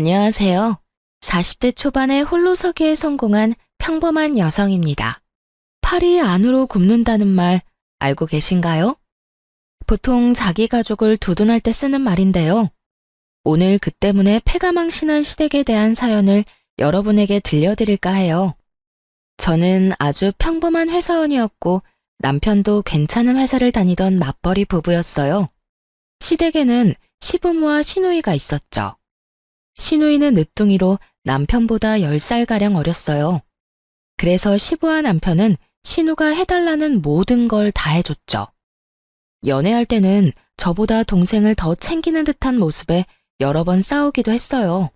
안녕하세요. 40대 초반에 홀로서기에 성공한 평범한 여성입니다. 팔이 안으로 굽는다는 말 알고 계신가요? 보통 자기 가족을 두둔할 때 쓰는 말인데요. 오늘 그 때문에 패가망신한 시댁에 대한 사연을 여러분에게 들려드릴까 해요. 저는 아주 평범한 회사원이었고 남편도 괜찮은 회사를 다니던 맞벌이 부부였어요. 시댁에는 시부모와 시누이가 있었죠. 시누이는 늦둥이로 남편보다 10살가량 어렸어요. 그래서 시부와 남편은 시누가 해달라는 모든 걸 다 해줬죠. 연애할 때는 저보다 동생을 더 챙기는 듯한 모습에 여러 번 싸우기도 했어요.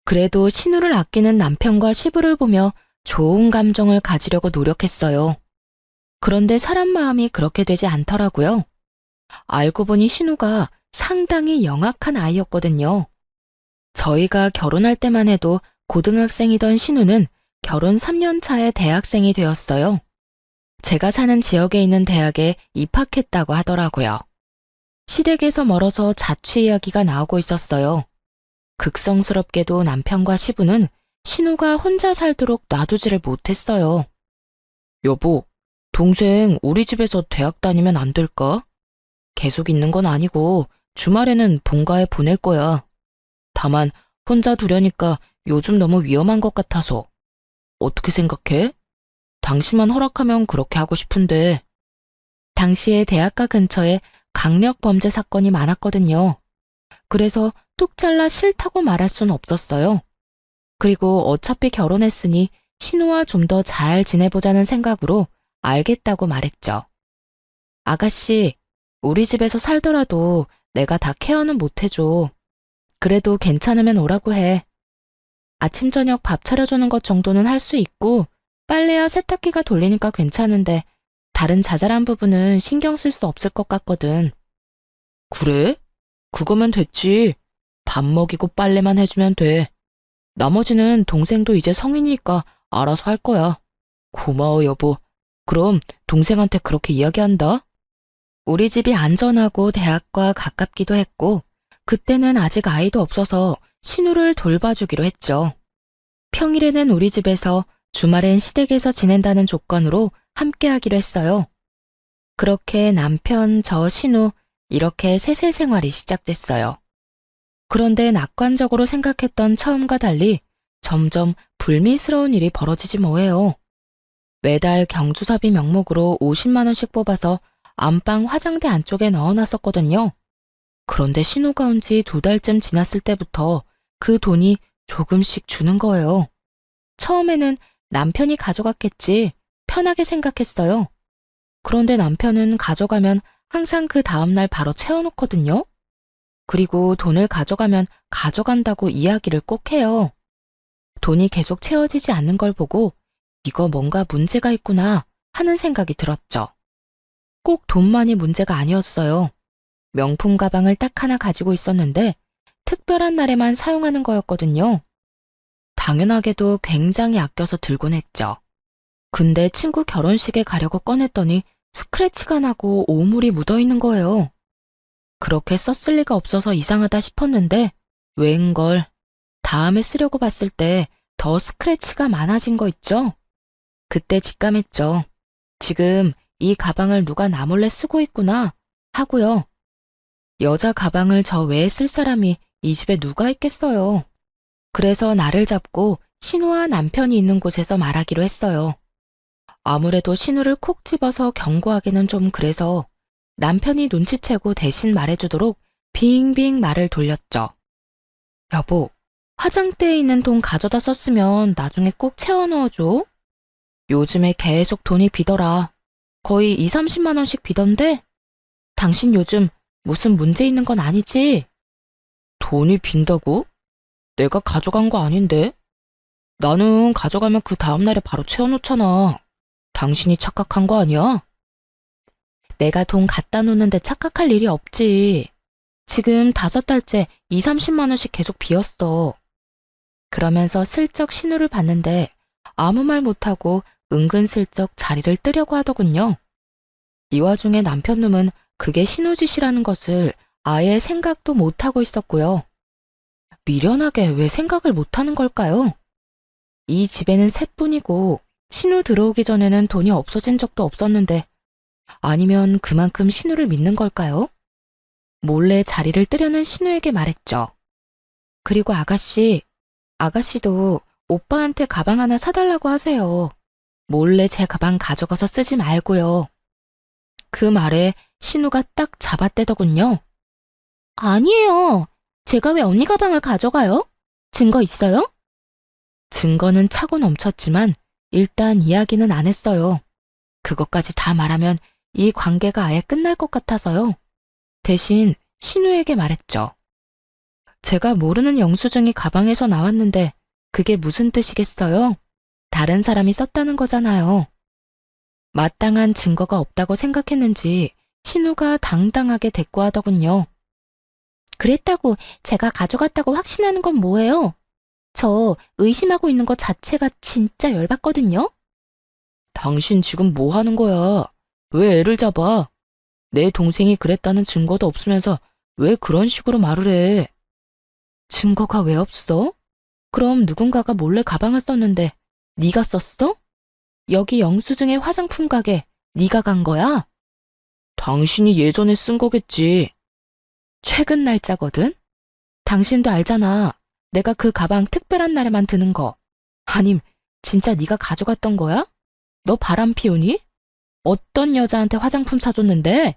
그래도 시누를 아끼는 남편과 시부를 보며 좋은 감정을 가지려고 노력했어요. 그런데 사람 마음이 그렇게 되지 않더라고요. 알고 보니 시누가 상당히 영악한 아이였거든요. 저희가 결혼할 때만 해도 고등학생이던 신우는 결혼 3년 차에 대학생이 되었어요. 제가 사는 지역에 있는 대학에 입학했다고 하더라고요. 시댁에서 멀어서 자취 이야기가 나오고 있었어요. 극성스럽게도 남편과 시부는 신우가 혼자 살도록 놔두지를 못했어요. 여보, 동생 우리 집에서 대학 다니면 안 될까? 계속 있는 건 아니고 주말에는 본가에 보낼 거야. 다만 혼자 두려니까 요즘 너무 위험한 것 같아서. 어떻게 생각해? 당신만 허락하면 그렇게 하고 싶은데. 당시에 대학가 근처에 강력 범죄 사건이 많았거든요. 그래서 뚝 잘라 싫다고 말할 순 없었어요. 그리고 어차피 결혼했으니 신우와 좀 더 잘 지내보자는 생각으로 알겠다고 말했죠. 아가씨, 우리 집에서 살더라도 내가 다 케어는 못 해줘. 그래도 괜찮으면 오라고 해. 아침 저녁 밥 차려주는 것 정도는 할 수 있고 빨래야 세탁기가 돌리니까 괜찮은데 다른 자잘한 부분은 신경 쓸 수 없을 것 같거든. 그래? 그거면 됐지. 밥 먹이고 빨래만 해주면 돼. 나머지는 동생도 이제 성인이니까 알아서 할 거야. 고마워, 여보. 그럼 동생한테 그렇게 이야기한다. 우리 집이 안전하고 대학과 가깝기도 했고 그때는 아직 아이도 없어서 신우를 돌봐주기로 했죠. 평일에는 우리 집에서 주말엔 시댁에서 지낸다는 조건으로 함께 하기로 했어요. 그렇게 남편, 저, 신우 이렇게 셋의 생활이 시작됐어요. 그런데 낙관적으로 생각했던 처음과 달리 점점 불미스러운 일이 벌어지지 뭐예요. 매달 경조사비 명목으로 50만 원씩 뽑아서 안방 화장대 안쪽에 넣어놨었거든요. 그런데 신우가 온 지 2달쯤 지났을 때부터 그 돈이 조금씩 주는 거예요. 처음에는 남편이 가져갔겠지 편하게 생각했어요. 그런데 남편은 가져가면 항상 그 다음날 바로 채워놓거든요. 그리고 돈을 가져가면 가져간다고 이야기를 꼭 해요. 돈이 계속 채워지지 않는 걸 보고 이거 뭔가 문제가 있구나 하는 생각이 들었죠. 꼭 돈만이 문제가 아니었어요. 명품 가방을 딱 하나 가지고 있었는데 특별한 날에만 사용하는 거였거든요. 당연하게도 굉장히 아껴서 들곤 했죠. 근데 친구 결혼식에 가려고 꺼냈더니 스크래치가 나고 오물이 묻어있는 거예요. 그렇게 썼을 리가 없어서 이상하다 싶었는데 웬걸 다음에 쓰려고 봤을 때 더 스크래치가 많아진 거 있죠? 그때 직감했죠. 지금 이 가방을 누가 나 몰래 쓰고 있구나 하고요. 여자 가방을 저 외에 쓸 사람이 이 집에 누가 있겠어요. 그래서 나를 잡고 신우와 남편이 있는 곳에서 말하기로 했어요. 아무래도 신우를 콕 집어서 경고하기는 좀 그래서 남편이 눈치채고 대신 말해주도록 빙빙 말을 돌렸죠. 여보, 화장대에 있는 돈 가져다 썼으면 나중에 꼭 채워 넣어줘. 요즘에 계속 돈이 비더라. 거의 2, 30만 원씩 비던데? 당신 요즘 무슨 문제 있는 건 아니지? 돈이 빈다고? 내가 가져간 거 아닌데? 나는 가져가면 그 다음날에 바로 채워놓잖아. 당신이 착각한 거 아니야? 내가 돈 갖다 놓는데 착각할 일이 없지. 지금 5달째 2, 30만 원씩 계속 비었어. 그러면서 슬쩍 신우를 봤는데 아무 말 못하고 은근슬쩍 자리를 뜨려고 하더군요. 이 와중에 남편 놈은 그게 신우 짓이라는 것을 아예 생각도 못하고 있었고요. 미련하게 왜 생각을 못하는 걸까요? 이 집에는 셋뿐이고 신우 들어오기 전에는 돈이 없어진 적도 없었는데 아니면 그만큼 신우를 믿는 걸까요? 몰래 자리를 뜨려는 신우에게 말했죠. 그리고 아가씨도 오빠한테 가방 하나 사달라고 하세요. 몰래 제 가방 가져가서 쓰지 말고요. 그 말에 신우가 딱 잡아떼더군요. 아니에요. 제가 왜 언니 가방을 가져가요? 증거 있어요? 증거는 차고 넘쳤지만 일단 이야기는 안 했어요. 그것까지 다 말하면 이 관계가 아예 끝날 것 같아서요. 대신 신우에게 말했죠. 제가 모르는 영수증이 가방에서 나왔는데 그게 무슨 뜻이겠어요? 다른 사람이 썼다는 거잖아요. 마땅한 증거가 없다고 생각했는지 신우가 당당하게 대꾸하더군요. 그랬다고 제가 가져갔다고 확신하는 건 뭐예요? 저 의심하고 있는 것 자체가 진짜 열받거든요? 당신 지금 뭐 하는 거야? 왜 애를 잡아? 내 동생이 그랬다는 증거도 없으면서 왜 그런 식으로 말을 해? 증거가 왜 없어? 그럼 누군가가 몰래 가방을 썼는데 네가 썼어? 여기 영수증의 화장품 가게 네가 간 거야? 당신이 예전에 쓴 거겠지. 최근 날짜거든? 당신도 알잖아. 내가 그 가방 특별한 날에만 드는 거. 아님 진짜 네가 가져갔던 거야? 너 바람 피우니? 어떤 여자한테 화장품 사줬는데?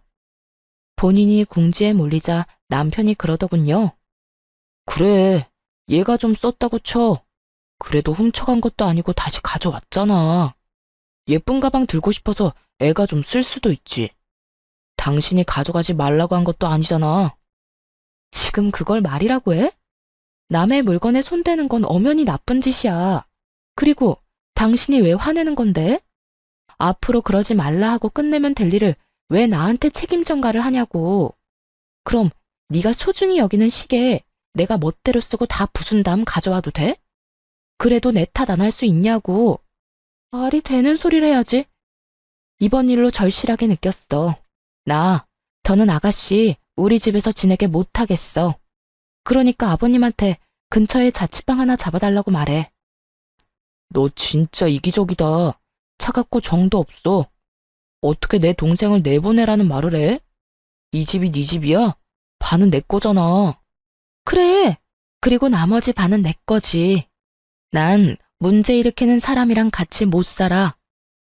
본인이 궁지에 몰리자 남편이 그러더군요. 그래, 얘가 좀 썼다고 쳐. 그래도 훔쳐간 것도 아니고 다시 가져왔잖아. 예쁜 가방 들고 싶어서 애가 좀 쓸 수도 있지. 당신이 가져가지 말라고 한 것도 아니잖아. 지금 그걸 말이라고 해? 남의 물건에 손대는 건 엄연히 나쁜 짓이야. 그리고 당신이 왜 화내는 건데? 앞으로 그러지 말라 하고 끝내면 될 일을 왜 나한테 책임 전가를 하냐고. 그럼 네가 소중히 여기는 시계 내가 멋대로 쓰고 다 부순 다음 가져와도 돼? 그래도 내 탓 안 할 수 있냐고. 말이 되는 소리를 해야지. 이번 일로 절실하게 느꼈어. 더는 아가씨 우리 집에서 지내게 못하겠어. 그러니까 아버님한테 근처에 자취방 하나 잡아달라고 말해. 너 진짜 이기적이다. 차갑고 정도 없어. 어떻게 내 동생을 내보내라는 말을 해? 이 집이 네 집이야? 반은 내 거잖아. 그래. 그리고 나머지 반은 내 거지. 난 문제 일으키는 사람이랑 같이 못 살아.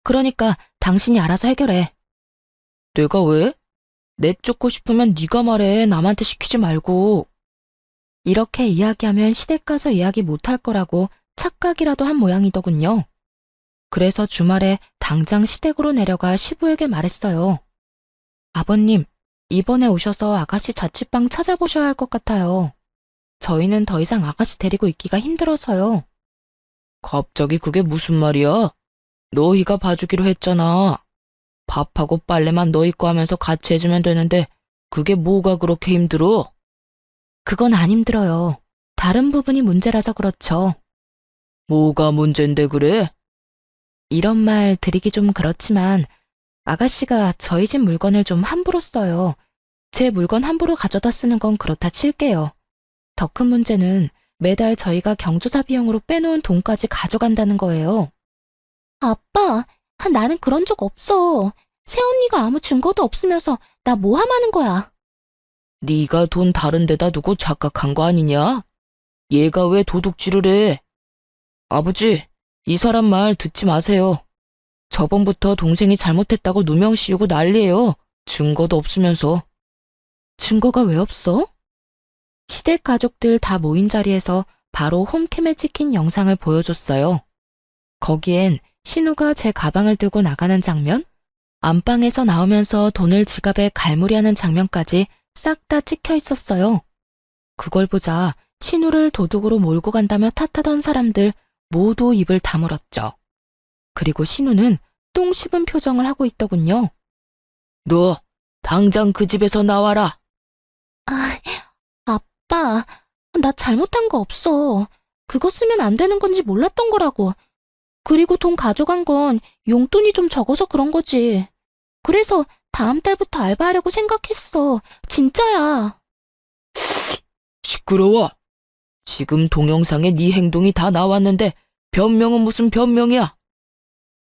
그러니까 당신이 알아서 해결해. 내가 왜? 내쫓고 싶으면 네가 말해. 남한테 시키지 말고. 이렇게 이야기하면 시댁 가서 이야기 못할 거라고 착각이라도 한 모양이더군요. 그래서 주말에 당장 시댁으로 내려가 시부에게 말했어요. 아버님, 이번에 오셔서 아가씨 자취방 찾아보셔야 할 것 같아요. 저희는 더 이상 아가씨 데리고 있기가 힘들어서요. 갑자기 그게 무슨 말이야? 너희가 봐주기로 했잖아. 밥하고 빨래만 너희 거 하면서 같이 해주면 되는데 그게 뭐가 그렇게 힘들어? 그건 안 힘들어요. 다른 부분이 문제라서 그렇죠. 뭐가 문제인데 그래? 이런 말 드리기 좀 그렇지만 아가씨가 저희 집 물건을 좀 함부로 써요. 제 물건 함부로 가져다 쓰는 건 그렇다 칠게요. 더 큰 문제는 매달 저희가 경조사 비용으로 빼놓은 돈까지 가져간다는 거예요. 아빠, 나는 그런 적 없어. 새언니가 아무 증거도 없으면서 나 모함하는 거야. 네가 돈 다른 데다 두고 착각한 거 아니냐? 얘가 왜 도둑질을 해? 아버지, 이 사람 말 듣지 마세요. 저번부터 동생이 잘못했다고 누명 씌우고 난리예요. 증거도 없으면서. 증거가 왜 없어? 시댁 가족들 다 모인 자리에서 바로 홈캠에 찍힌 영상을 보여줬어요. 거기엔 신우가 제 가방을 들고 나가는 장면, 안방에서 나오면서 돈을 지갑에 갈무리하는 장면까지 싹 다 찍혀 있었어요. 그걸 보자 신우를 도둑으로 몰고 간다며 탓하던 사람들 모두 입을 다물었죠. 그리고 신우는 똥 씹은 표정을 하고 있더군요. 너 당장 그 집에서 나와라. 아빠, 나 잘못한 거 없어. 그거 쓰면 안 되는 건지 몰랐던 거라고. 그리고 돈 가져간 건 용돈이 좀 적어서 그런 거지. 그래서 다음 달부터 알바하려고 생각했어. 진짜야. 시끄러워. 지금 동영상에 네 행동이 다 나왔는데 변명은 무슨 변명이야?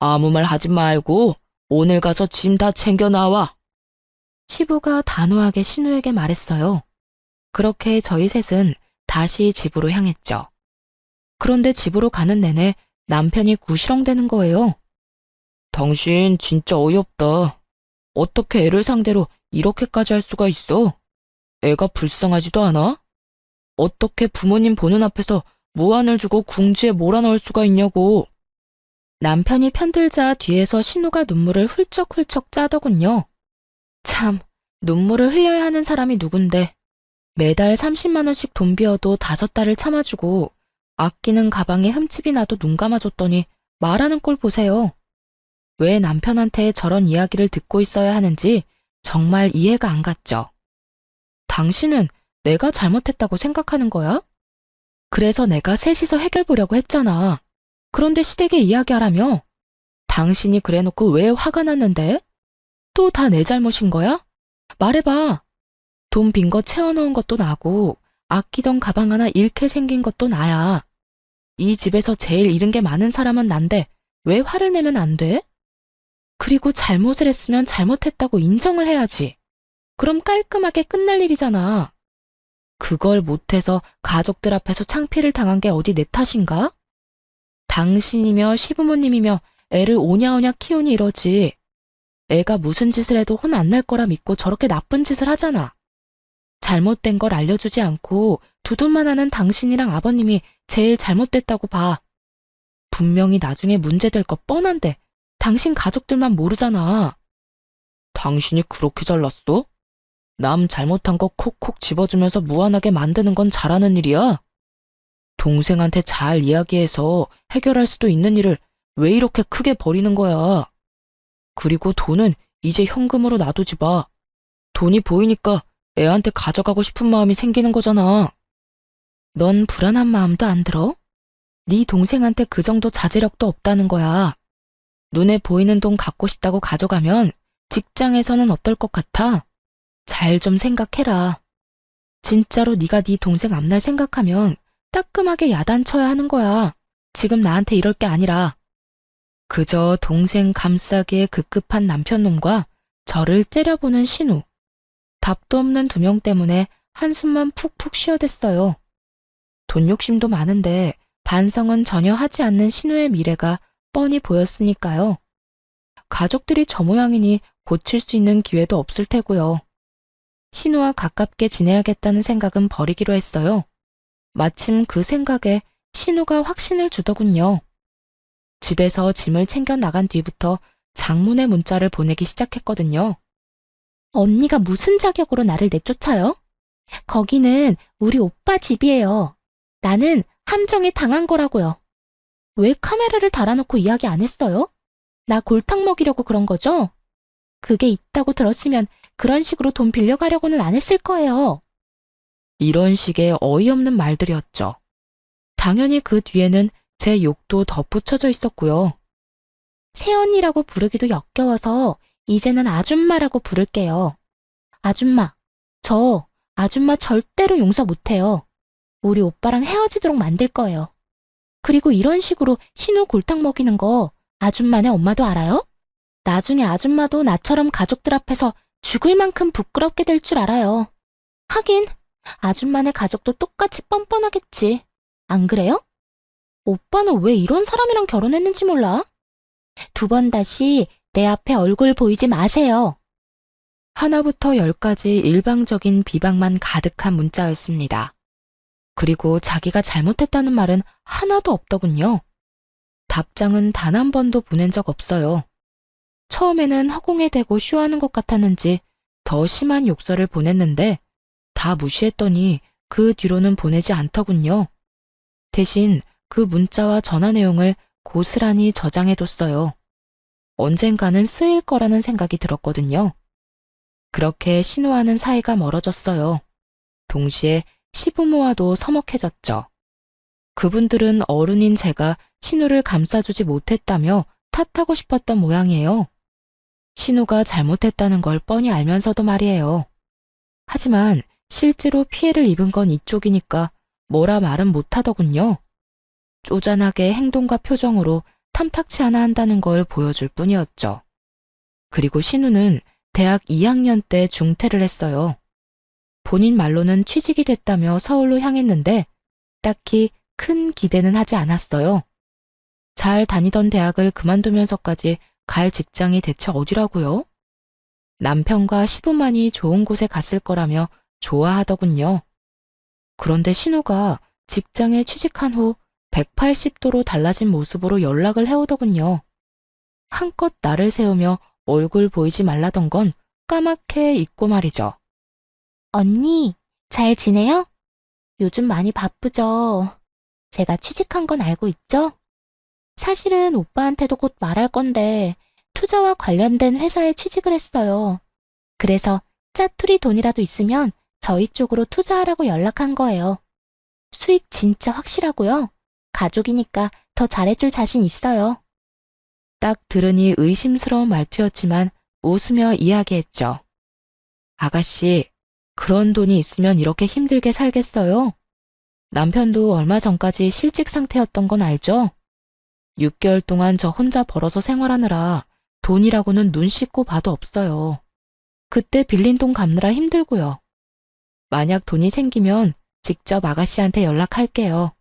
아무 말 하지 말고 오늘 가서 짐 다 챙겨 나와. 시부가 단호하게 신우에게 말했어요. 그렇게 저희 셋은 다시 집으로 향했죠. 그런데 집으로 가는 내내 남편이 구시렁대는 거예요. 당신 진짜 어이없다. 어떻게 애를 상대로 이렇게까지 할 수가 있어? 애가 불쌍하지도 않아? 어떻게 부모님 보는 앞에서 무안을 주고 궁지에 몰아넣을 수가 있냐고. 남편이 편들자 뒤에서 신우가 눈물을 훌쩍훌쩍 짜더군요. 참, 눈물을 흘려야 하는 사람이 누군데. 매달 30만 원씩 돈 비어도 5달을 참아주고 아끼는 가방에 흠집이 나도 눈 감아줬더니 말하는 꼴 보세요. 왜 남편한테 저런 이야기를 듣고 있어야 하는지 정말 이해가 안 갔죠. 당신은 내가 잘못했다고 생각하는 거야? 그래서 내가 셋이서 해결 보려고 했잖아. 그런데 시댁에 이야기하라며? 당신이 그래놓고 왜 화가 났는데? 또 다 내 잘못인 거야? 말해봐. 돈 빈 거 채워넣은 것도 나고 아끼던 가방 하나 잃게 생긴 것도 나야. 이 집에서 제일 잃은 게 많은 사람은 난데 왜 화를 내면 안 돼? 그리고 잘못을 했으면 잘못했다고 인정을 해야지. 그럼 깔끔하게 끝날 일이잖아. 그걸 못해서 가족들 앞에서 창피를 당한 게 어디 내 탓인가? 당신이며 시부모님이며 애를 오냐오냐 키우니 이러지. 애가 무슨 짓을 해도 혼 안 날 거라 믿고 저렇게 나쁜 짓을 하잖아. 잘못된 걸 알려주지 않고 두둔만 하는 당신이랑 아버님이 제일 잘못됐다고 봐. 분명히 나중에 문제될 거 뻔한데 당신 가족들만 모르잖아. 당신이 그렇게 잘났어? 남 잘못한 거 콕콕 집어주면서 무안하게 만드는 건 잘하는 일이야? 동생한테 잘 이야기해서 해결할 수도 있는 일을 왜 이렇게 크게 버리는 거야? 그리고 돈은 이제 현금으로 놔두지 마. 돈이 보이니까 애한테 가져가고 싶은 마음이 생기는 거잖아. 넌 불안한 마음도 안 들어? 네 동생한테 그 정도 자제력도 없다는 거야. 눈에 보이는 돈 갖고 싶다고 가져가면 직장에서는 어떨 것 같아? 잘 좀 생각해라. 진짜로 네가 네 동생 앞날 생각하면 따끔하게 야단쳐야 하는 거야. 지금 나한테 이럴 게 아니라. 그저 동생 감싸기에 급급한 남편놈과 저를 째려보는 신우. 답도 없는 두 명 때문에 한숨만 푹푹 쉬어댔어요. 돈 욕심도 많은데 반성은 전혀 하지 않는 신우의 미래가 뻔히 보였으니까요. 가족들이 저 모양이니 고칠 수 있는 기회도 없을 테고요. 신우와 가깝게 지내야겠다는 생각은 버리기로 했어요. 마침 그 생각에 신우가 확신을 주더군요. 집에서 짐을 챙겨 나간 뒤부터 장문의 문자를 보내기 시작했거든요. 언니가 무슨 자격으로 나를 내쫓아요? 거기는 우리 오빠 집이에요. 나는 함정에 당한 거라고요. 왜 카메라를 달아놓고 이야기 안 했어요? 나 골탕 먹이려고 그런 거죠? 그게 있다고 들었으면 그런 식으로 돈 빌려가려고는 안 했을 거예요. 이런 식의 어이없는 말들이었죠. 당연히 그 뒤에는 제 욕도 덧붙여져 있었고요. 새언니라고 부르기도 역겨워서 이제는 아줌마라고 부를게요. 아줌마, 저 아줌마 절대로 용서 못해요. 우리 오빠랑 헤어지도록 만들 거예요. 그리고 이런 식으로 신우 골탕 먹이는 거 아줌마네 엄마도 알아요? 나중에 아줌마도 나처럼 가족들 앞에서 죽을 만큼 부끄럽게 될 줄 알아요. 하긴 아줌마네 가족도 똑같이 뻔뻔하겠지. 안 그래요? 오빠는 왜 이런 사람이랑 결혼했는지 몰라? 2번 다시 내 앞에 얼굴 보이지 마세요. 하나부터 10까지 일방적인 비방만 가득한 문자였습니다. 그리고 자기가 잘못했다는 말은 하나도 없더군요. 답장은 단 한 번도 보낸 적 없어요. 처음에는 허공에 대고 쇼하는 것 같았는지 더 심한 욕설을 보냈는데 다 무시했더니 그 뒤로는 보내지 않더군요. 대신 그 문자와 전화 내용을 고스란히 저장해뒀어요. 언젠가는 쓰일 거라는 생각이 들었거든요. 그렇게 신우와는 사이가 멀어졌어요. 동시에 시부모와도 서먹해졌죠. 그분들은 어른인 제가 신우를 감싸주지 못했다며 탓하고 싶었던 모양이에요. 신우가 잘못했다는 걸 뻔히 알면서도 말이에요. 하지만 실제로 피해를 입은 건 이쪽이니까 뭐라 말은 못하더군요. 쪼잔하게 행동과 표정으로 탐탁치 않아 한다는 걸 보여줄 뿐이었죠. 그리고 신우는 대학 2학년 때 중퇴를 했어요. 본인 말로는 취직이 됐다며 서울로 향했는데 딱히 큰 기대는 하지 않았어요. 잘 다니던 대학을 그만두면서까지 갈 직장이 대체 어디라고요? 남편과 시부만이 좋은 곳에 갔을 거라며 좋아하더군요. 그런데 신우가 직장에 취직한 후 180도로 달라진 모습으로 연락을 해오더군요. 한껏 나를 세우며 얼굴 보이지 말라던 건 까맣게 잊고 말이죠. 언니, 잘 지내요? 요즘 많이 바쁘죠? 제가 취직한 건 알고 있죠? 사실은 오빠한테도 곧 말할 건데 투자와 관련된 회사에 취직을 했어요. 그래서 짜투리 돈이라도 있으면 저희 쪽으로 투자하라고 연락한 거예요. 수익 진짜 확실하고요. 가족이니까 더 잘해줄 자신 있어요. 딱 들으니 의심스러운 말투였지만 웃으며 이야기했죠. 아가씨, 그런 돈이 있으면 이렇게 힘들게 살겠어요? 남편도 얼마 전까지 실직 상태였던 건 알죠? 6개월 동안 저 혼자 벌어서 생활하느라 돈이라고는 눈 씻고 봐도 없어요. 그때 빌린 돈 갚느라 힘들고요. 만약 돈이 생기면 직접 아가씨한테 연락할게요.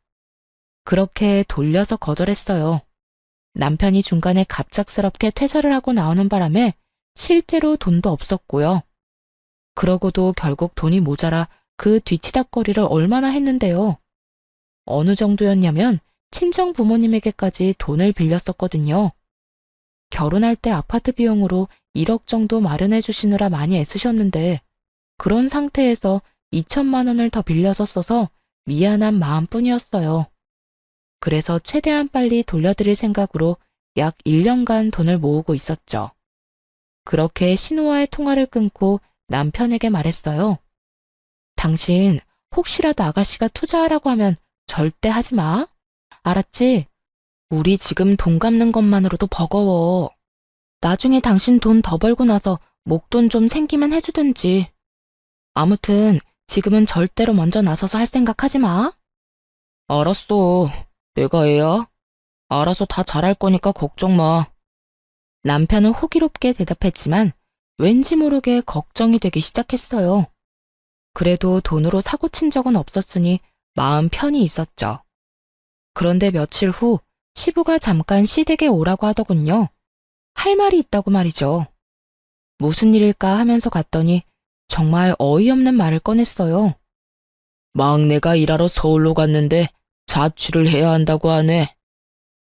그렇게 돌려서 거절했어요. 남편이 중간에 갑작스럽게 퇴사를 하고 나오는 바람에 실제로 돈도 없었고요. 그러고도 결국 돈이 모자라 그 뒤치다꺼리를 얼마나 했는데요. 어느 정도였냐면 친정 부모님에게까지 돈을 빌렸었거든요. 결혼할 때 아파트 비용으로 1억 정도 마련해 주시느라 많이 애쓰셨는데 그런 상태에서 2천만 원을 더 빌려서 써서 미안한 마음뿐이었어요. 그래서 최대한 빨리 돌려드릴 생각으로 약 1년간 돈을 모으고 있었죠. 그렇게 신우와의 통화를 끊고 남편에게 말했어요. 당신 혹시라도 아가씨가 투자하라고 하면 절대 하지 마. 알았지? 우리 지금 돈 갚는 것만으로도 버거워. 나중에 당신 돈 더 벌고 나서 목돈 좀 생기면 해주든지. 아무튼 지금은 절대로 먼저 나서서 할 생각 하지 마. 알았어. 내가 애야? 알아서 다 잘할 거니까 걱정 마. 남편은 호기롭게 대답했지만 왠지 모르게 걱정이 되기 시작했어요. 그래도 돈으로 사고 친 적은 없었으니 마음 편히 있었죠. 그런데 며칠 후 시부가 잠깐 시댁에 오라고 하더군요. 할 말이 있다고 말이죠. 무슨 일일까 하면서 갔더니 정말 어이없는 말을 꺼냈어요. 막내가 일하러 서울로 갔는데 자취를 해야 한다고 하네.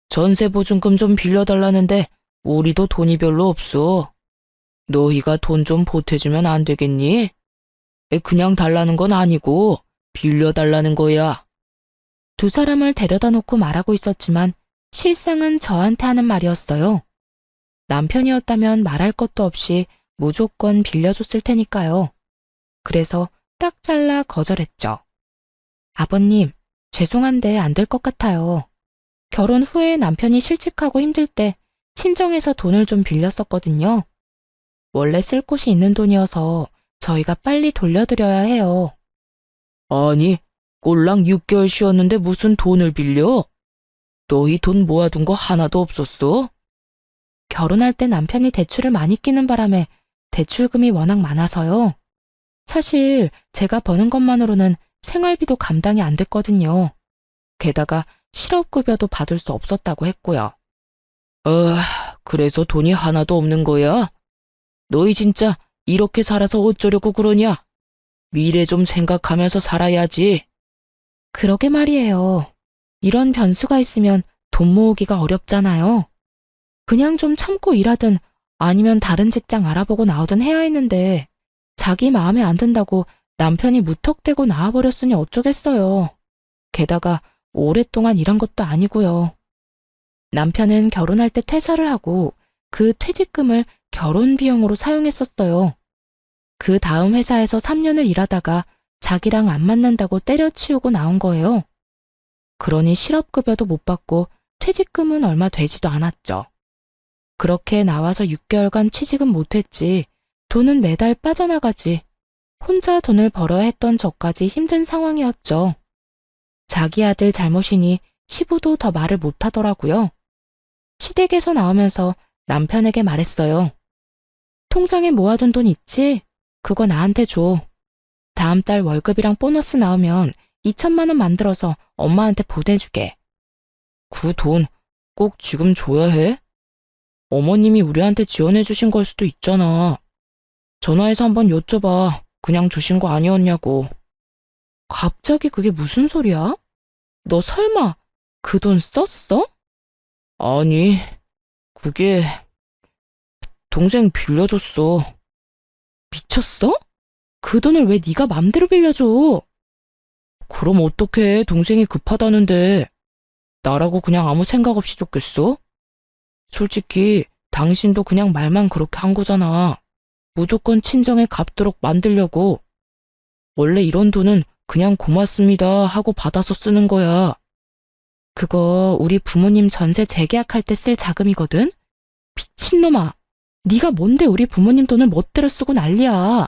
전세 보증금 좀 빌려달라는데 우리도 돈이 별로 없어. 너희가 돈 좀 보태주면 안 되겠니? 그냥 달라는 건 아니고 빌려달라는 거야. 두 사람을 데려다 놓고 말하고 있었지만 실상은 저한테 하는 말이었어요. 남편이었다면 말할 것도 없이 무조건 빌려줬을 테니까요. 그래서 딱 잘라 거절했죠. 아버님, 죄송한데 안 될 것 같아요. 결혼 후에 남편이 실직하고 힘들 때 친정에서 돈을 좀 빌렸었거든요. 원래 쓸 곳이 있는 돈이어서 저희가 빨리 돌려드려야 해요. 아니, 꼴랑 6개월 쉬었는데 무슨 돈을 빌려? 너희 돈 모아둔 거 하나도 없었어? 결혼할 때 남편이 대출을 많이 끼는 바람에 대출금이 워낙 많아서요. 사실 제가 버는 것만으로는 생활비도 감당이 안 됐거든요. 게다가 실업급여도 받을 수 없었다고 했고요. 그래서 돈이 하나도 없는 거야? 너희 진짜 이렇게 살아서 어쩌려고 그러냐? 미래 좀 생각하면서 살아야지. 그러게 말이에요. 이런 변수가 있으면 돈 모으기가 어렵잖아요. 그냥 좀 참고 일하든 아니면 다른 직장 알아보고 나오든 해야 했는데 자기 마음에 안 든다고 남편이 무턱대고 나와버렸으니 어쩌겠어요. 게다가 오랫동안 일한 것도 아니고요. 남편은 결혼할 때 퇴사를 하고 그 퇴직금을 결혼 비용으로 사용했었어요. 그 다음 회사에서 3년을 일하다가 자기랑 안 맞는다고 때려치우고 나온 거예요. 그러니 실업급여도 못 받고 퇴직금은 얼마 되지도 않았죠. 그렇게 나와서 6개월간 취직은 못했지 돈은 매달 빠져나가지 혼자 돈을 벌어야 했던 저까지 힘든 상황이었죠. 자기 아들 잘못이니 시부도 더 말을 못하더라고요. 시댁에서 나오면서 남편에게 말했어요. 통장에 모아둔 돈 있지? 그거 나한테 줘. 다음 달 월급이랑 보너스 나오면 2천만 원 만들어서 엄마한테 보내주게. 그 돈 꼭 지금 줘야 해? 어머님이 우리한테 지원해 주신 걸 수도 있잖아. 전화해서 한번 여쭤봐. 그냥 주신 거 아니었냐고. 갑자기 그게 무슨 소리야? 너 설마 그 돈 썼어? 아니, 그게 동생 빌려줬어. 미쳤어? 그 돈을 왜 네가 맘대로 빌려줘? 그럼 어떡해, 동생이 급하다는데. 나라고 그냥 아무 생각 없이 줬겠어? 솔직히 당신도 그냥 말만 그렇게 한 거잖아. 무조건 친정에 갚도록 만들려고. 원래 이런 돈은 그냥 고맙습니다 하고 받아서 쓰는 거야. 그거 우리 부모님 전세 재계약할 때 쓸 자금이거든? 미친놈아. 네가 뭔데 우리 부모님 돈을 멋대로 쓰고 난리야.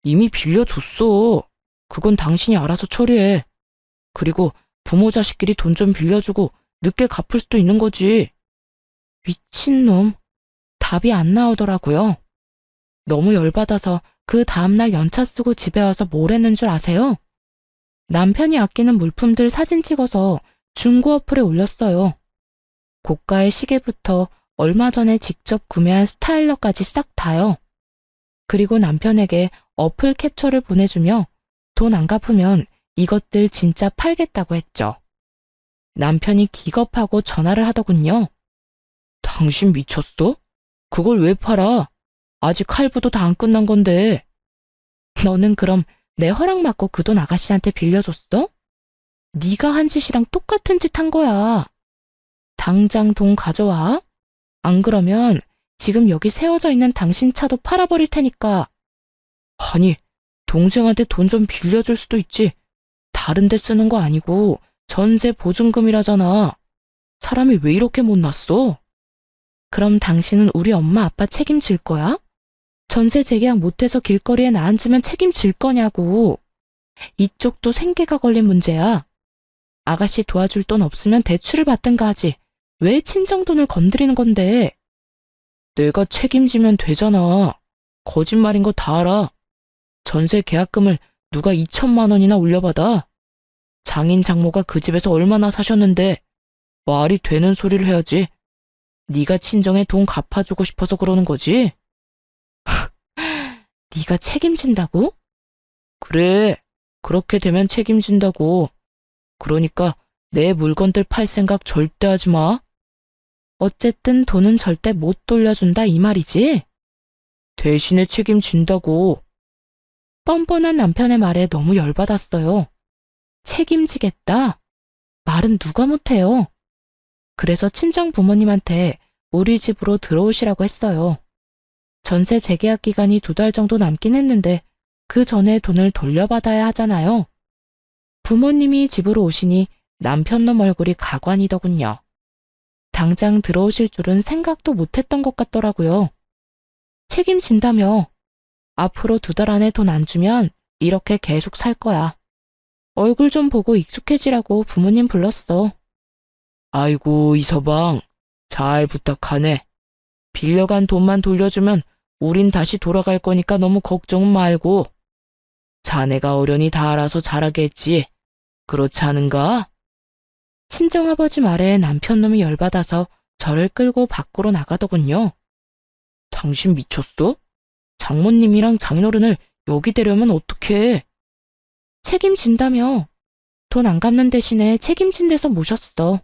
이미 빌려줬어. 그건 당신이 알아서 처리해. 그리고 부모 자식끼리 돈 좀 빌려주고 늦게 갚을 수도 있는 거지. 미친놈. 답이 안 나오더라고요. 너무 열받아서 그 다음날 연차 쓰고 집에 와서 뭘 했는 줄 아세요? 남편이 아끼는 물품들 사진 찍어서 중고 어플에 올렸어요. 고가의 시계부터 얼마 전에 직접 구매한 스타일러까지 싹 다요. 그리고 남편에게 어플 캡처를 보내주며 돈 안 갚으면 이것들 진짜 팔겠다고 했죠. 남편이 기겁하고 전화를 하더군요. 당신 미쳤어? 그걸 왜 팔아? 아직 할부도 다 안 끝난 건데. 너는 그럼 내 허락 받고 그 돈 아가씨한테 빌려줬어? 네가 한 짓이랑 똑같은 짓 한 거야. 당장 돈 가져와. 안 그러면 지금 여기 세워져 있는 당신 차도 팔아버릴 테니까. 아니, 동생한테 돈 좀 빌려줄 수도 있지. 다른 데 쓰는 거 아니고 전세 보증금이라잖아. 사람이 왜 이렇게 못났어? 그럼 당신은 우리 엄마 아빠 책임질 거야? 전세 재계약 못해서 길거리에 나앉으면 책임질 거냐고. 이쪽도 생계가 걸린 문제야. 아가씨 도와줄 돈 없으면 대출을 받든가 하지. 왜 친정돈을 건드리는 건데? 내가 책임지면 되잖아. 거짓말인 거 다 알아. 전세 계약금을 누가 2천만 원이나 올려받아? 장인 장모가 그 집에서 얼마나 사셨는데 말이 되는 소리를 해야지. 네가 친정에 돈 갚아주고 싶어서 그러는 거지? 네가 책임진다고? 그래, 그렇게 되면 책임진다고. 그러니까 내 물건들 팔 생각 절대 하지 마. 어쨌든 돈은 절대 못 돌려준다 이 말이지? 대신에 책임진다고. 뻔뻔한 남편의 말에 너무 열받았어요. 책임지겠다? 말은 누가 못해요. 그래서 친정 부모님한테 우리 집으로 들어오시라고 했어요. 전세 재계약 기간이 2달 정도 남긴 했는데 그 전에 돈을 돌려받아야 하잖아요. 부모님이 집으로 오시니 남편놈 얼굴이 가관이더군요. 당장 들어오실 줄은 생각도 못했던 것 같더라고요. 책임진다며. 앞으로 2달 안에 돈 안 주면 이렇게 계속 살 거야. 얼굴 좀 보고 익숙해지라고 부모님 불렀어. 아이고, 이서방. 잘 부탁하네. 빌려간 돈만 돌려주면 우린 다시 돌아갈 거니까 너무 걱정은 말고. 자네가 어련히 다 알아서 잘하게 했지. 그렇지 않은가? 친정아버지 말에 남편놈이 열받아서 저를 끌고 밖으로 나가더군요. 당신 미쳤어? 장모님이랑 장인어른을 여기 데려오면 어떡해? 책임진다며. 돈 안 갚는 대신에 책임진 데서 모셨어.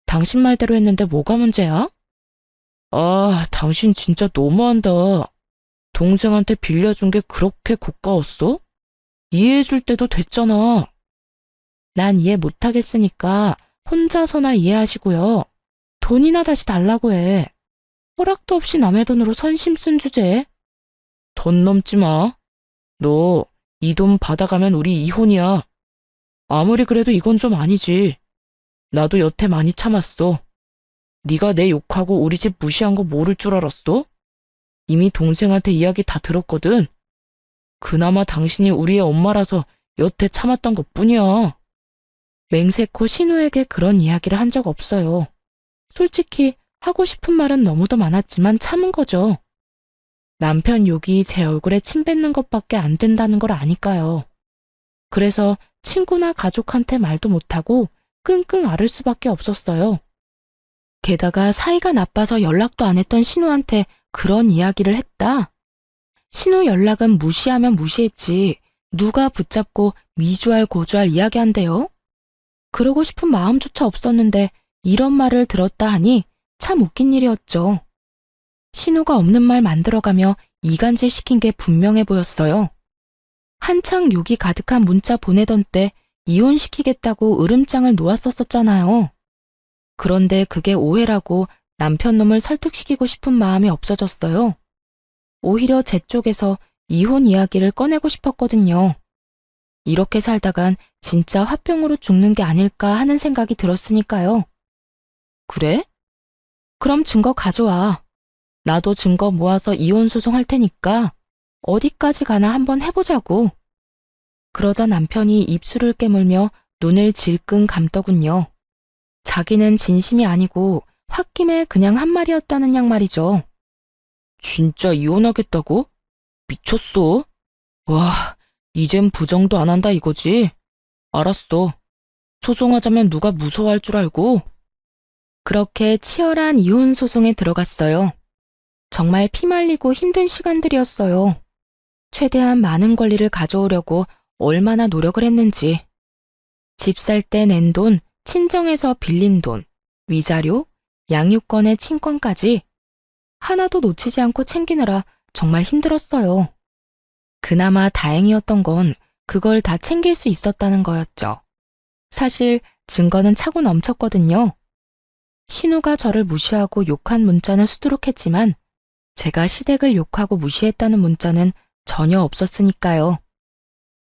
당신 말대로 했는데 뭐가 문제야? 아, 당신 진짜 너무한다. 동생한테 빌려준 게 그렇게 고가웠어? 이해해줄 때도 됐잖아. 난 이해 못하겠으니까 혼자서나 이해하시고요. 돈이나 다시 달라고 해. 허락도 없이 남의 돈으로 선심 쓴 주제에. 돈 넘지 마. 너 이 돈 받아가면 우리 이혼이야. 아무리 그래도 이건 좀 아니지. 나도 여태 많이 참았어. 네가 내 욕하고 우리 집 무시한 거 모를 줄 알았어? 이미 동생한테 이야기 다 들었거든. 그나마 당신이 우리의 엄마라서 여태 참았던 것뿐이야. 맹세코 신우에게 그런 이야기를 한 적 없어요. 솔직히 하고 싶은 말은 너무도 많았지만 참은 거죠. 남편 욕이 제 얼굴에 침 뱉는 것밖에 안 된다는 걸 아니까요. 그래서 친구나 가족한테 말도 못하고 끙끙 앓을 수밖에 없었어요. 게다가 사이가 나빠서 연락도 안 했던 신우한테 그런 이야기를 했다? 신우 연락은 무시하면 무시했지 누가 붙잡고 미주알 고주알 이야기한대요? 그러고 싶은 마음조차 없었는데 이런 말을 들었다 하니 참 웃긴 일이었죠. 신우가 없는 말 만들어가며 이간질 시킨 게 분명해 보였어요. 한창 욕이 가득한 문자 보내던 때 이혼시키겠다고 으름장을 놓았었잖아요. 그런데 그게 오해라고 남편 놈을 설득시키고 싶은 마음이 없어졌어요. 오히려 제 쪽에서 이혼 이야기를 꺼내고 싶었거든요. 이렇게 살다간 진짜 화병으로 죽는 게 아닐까 하는 생각이 들었으니까요. 그래? 그럼 증거 가져와. 나도 증거 모아서 이혼 소송할 테니까 어디까지 가나 한번 해보자고. 그러자 남편이 입술을 깨물며 눈을 질끈 감더군요. 자기는 진심이 아니고 홧김에 그냥 한 말이었다는 양 말이죠. 진짜 이혼하겠다고? 미쳤어? 와, 이젠 부정도 안 한다 이거지? 알았어. 소송하자면 누가 무서워할 줄 알고? 그렇게 치열한 이혼 소송에 들어갔어요. 정말 피말리고 힘든 시간들이었어요. 최대한 많은 권리를 가져오려고 얼마나 노력을 했는지. 집 살 때 낸 돈, 친정에서 빌린 돈, 위자료, 양육권의 친권까지 하나도 놓치지 않고 챙기느라 정말 힘들었어요. 그나마 다행이었던 건 그걸 다 챙길 수 있었다는 거였죠. 사실 증거는 차고 넘쳤거든요. 신우가 저를 무시하고 욕한 문자는 수두룩했지만 제가 시댁을 욕하고 무시했다는 문자는 전혀 없었으니까요.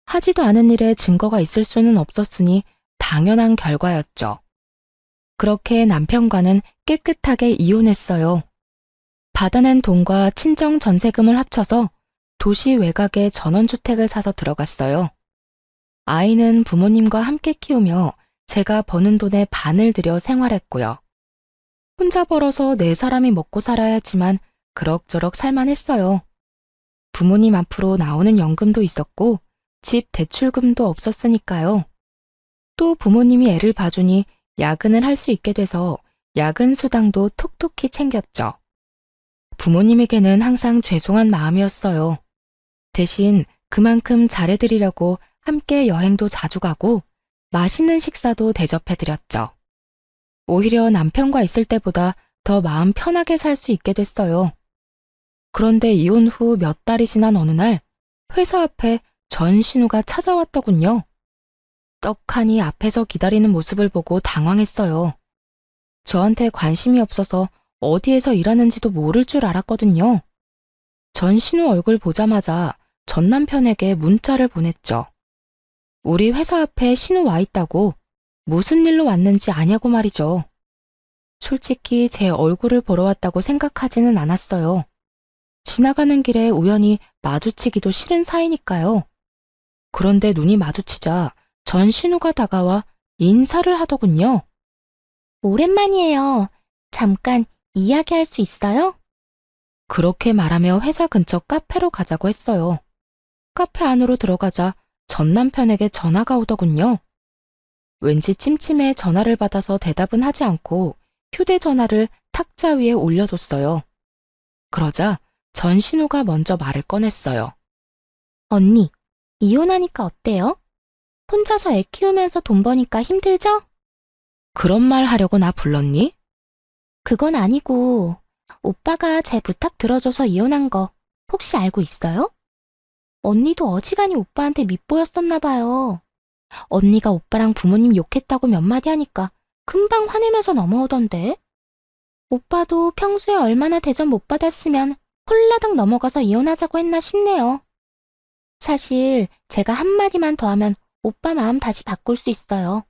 하지도 않은 일에 증거가 있을 수는 없었으니 당연한 결과였죠. 그렇게 남편과는 깨끗하게 이혼했어요. 받아낸 돈과 친정 전세금을 합쳐서 도시 외곽에 전원주택을 사서 들어갔어요. 아이는 부모님과 함께 키우며 제가 버는 돈의 반을 들여 생활했고요. 혼자 벌어서 네 사람이 먹고 살아야 했지만 그럭저럭 살만했어요. 부모님 앞으로 나오는 연금도 있었고 집 대출금도 없었으니까요. 또 부모님이 애를 봐주니 야근을 할 수 있게 돼서 야근 수당도 톡톡히 챙겼죠. 부모님에게는 항상 죄송한 마음이었어요. 대신 그만큼 잘해드리려고 함께 여행도 자주 가고 맛있는 식사도 대접해드렸죠. 오히려 남편과 있을 때보다 더 마음 편하게 살 수 있게 됐어요. 그런데 이혼 후 몇 달이 지난 어느 날 회사 앞에 전신우가 찾아왔더군요. 떡하니 앞에서 기다리는 모습을 보고 당황했어요. 저한테 관심이 없어서 어디에서 일하는지도 모를 줄 알았거든요. 전신우 얼굴 보자마자 전 남편에게 문자를 보냈죠. 우리 회사 앞에 신우 와 있다고 무슨 일로 왔는지 아냐고 말이죠. 솔직히 제 얼굴을 보러 왔다고 생각하지는 않았어요. 지나가는 길에 우연히 마주치기도 싫은 사이니까요. 그런데 눈이 마주치자 전신우가 다가와 인사를 하더군요. 오랜만이에요. 잠깐 이야기할 수 있어요? 그렇게 말하며 회사 근처 카페로 가자고 했어요. 카페 안으로 들어가자 전 남편에게 전화가 오더군요. 왠지 찜찜해 전화를 받아서 대답은 하지 않고 휴대전화를 탁자 위에 올려뒀어요. 그러자 전신우가 먼저 말을 꺼냈어요. 언니, 이혼하니까 어때요? 혼자서 애 키우면서 돈 버니까 힘들죠? 그런 말 하려고 나 불렀니? 그건 아니고 오빠가 제 부탁 들어줘서 이혼한 거 혹시 알고 있어요? 언니도 어지간히 오빠한테 밉보였었나 봐요. 언니가 오빠랑 부모님 욕했다고 몇 마디 하니까 금방 화내면서 넘어오던데. 오빠도 평소에 얼마나 대접 못 받았으면 홀라당 넘어가서 이혼하자고 했나 싶네요. 사실 제가 한마디만 더 하면 오빠 마음 다시 바꿀 수 있어요.